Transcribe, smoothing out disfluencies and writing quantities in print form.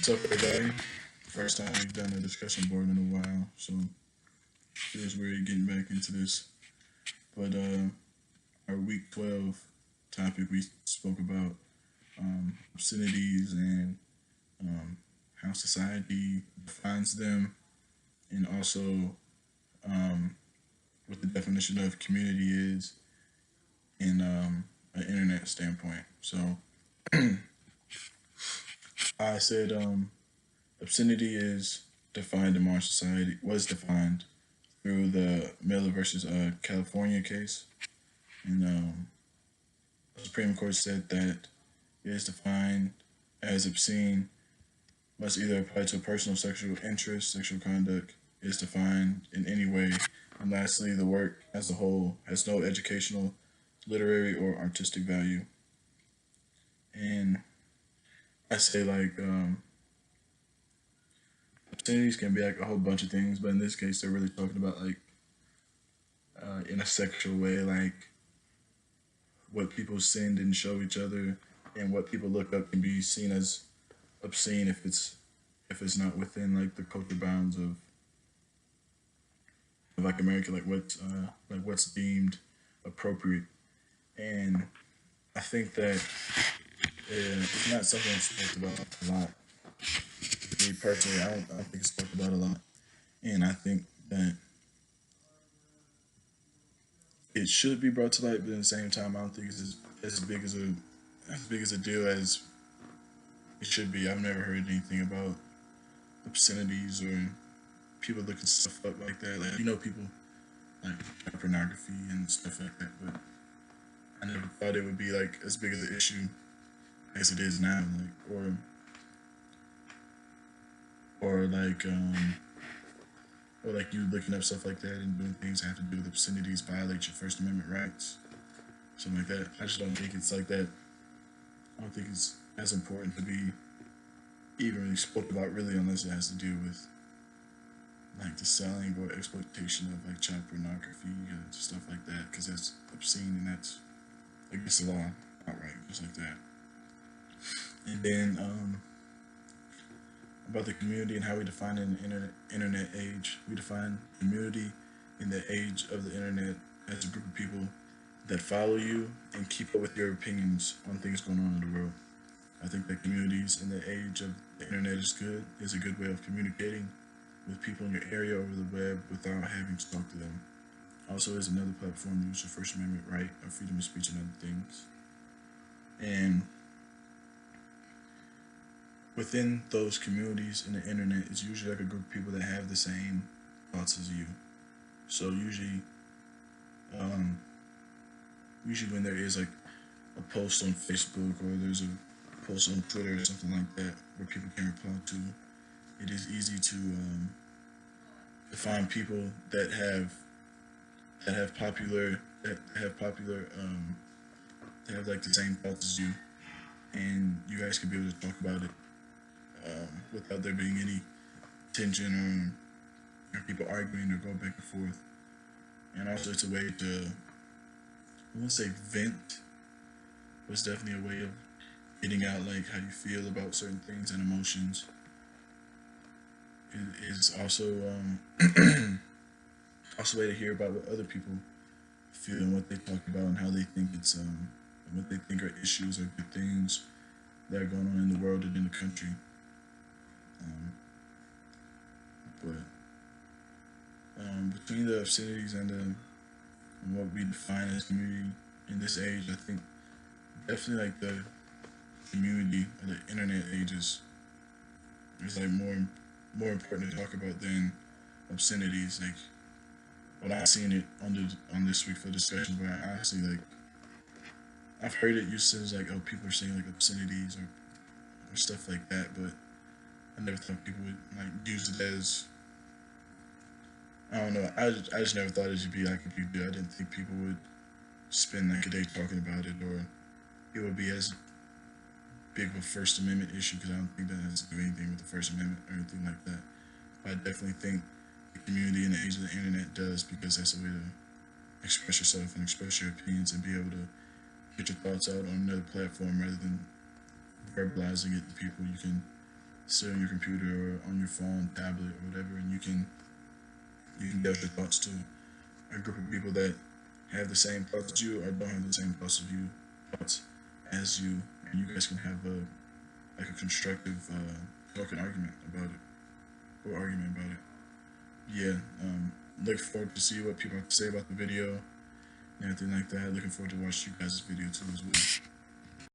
What's up, everybody? First time we've done a discussion board in a while, so feels weird getting back into this. But our week 12 topic, we spoke about obscenities and um, how society defines them, and also what the definition of community is in an internet standpoint. So I said obscenity is defined in modern society, was defined through the Miller versus California case. And the Supreme Court said that it is defined as obscene must either apply to a personal sexual interest, sexual conduct is defined in any way. And lastly, the work as a whole has no educational, literary, or artistic value. And I say like obscenities can be like a whole bunch of things, but in this case, they're really talking about like in a sexual way, like what people send and show each other, and what people look up can be seen as obscene if it's not within like the culture bounds of like America, like what's deemed appropriate. And I think that it's not something that's talked about a lot. Me personally, I don't think it's talked about a lot, and I think that it should be brought to light, but at the same time, I don't think it's as big as big as a deal as it should be. I've never heard anything about obscenities or people looking stuff up like that. Like people like pornography and stuff like that, but I never thought it would be like as big of an issue as it is now. Like or like or like you looking up stuff like that and doing things that have to do with obscenities violate your First Amendment rights, something like that. I just don't think it's like that. I don't think it's as important to be even really spoke about really unless it has to do with like the selling or exploitation of like child pornography and stuff like that, because that's obscene and that's against the law outright, just like that. And then about the community and how we define it in the internet age. We define community in the age of the internet as a group of people that follow you and keep up with your opinions on things going on in the world. I think that communities in the age of the internet is a good way of communicating with people in your area over the web without having to talk to them. Also, is another platform to use your First Amendment right of freedom of speech and other things. And within those communities in the internet, it's usually like a group of people that have the same thoughts as you. So um, usually when there is like a post on Facebook or there's a post on Twitter or something like that where people can reply to, it is easy to find people that have popular that have like the same thoughts as you, and you guys can be able to talk about it without there being any tension or people arguing or go back and forth. And also, it's a way to, I won't say vent, but it's definitely a way of getting out like how you feel about certain things and emotions. It is also also a way to hear about what other people feel and what they talk about and how they think it's and what they think are issues or good things that are going on in the world and in the country. Um, but between the obscenities and what we define as community in this age, I think definitely like the community or the internet age is like more important to talk about than obscenities. Like when I seen it on this week for discussion, but I honestly like I've heard it used as like oh people are saying like obscenities or stuff like that, but I never thought people would like use it as I don't know. I just never thought it should be like a big deal. I didn't think people would spend like a day talking about it or it would be as big of a First Amendment issue because I don't think that has to do anything with the First Amendment or anything like that. But I definitely think the community in the age of the internet does because that's a way to express yourself and express your opinions and be able to get your thoughts out on another platform rather than verbalizing it to people. You can sit on your computer or on your phone, tablet, or whatever, and you can get your thoughts to a group of people that have the same thoughts as you or don't have the same thoughts as you, and you guys can have a constructive talk and argument about it or argument about it. Yeah, look forward to see what people have to say about the video and everything like that. Looking forward to watch you guys' video too as well.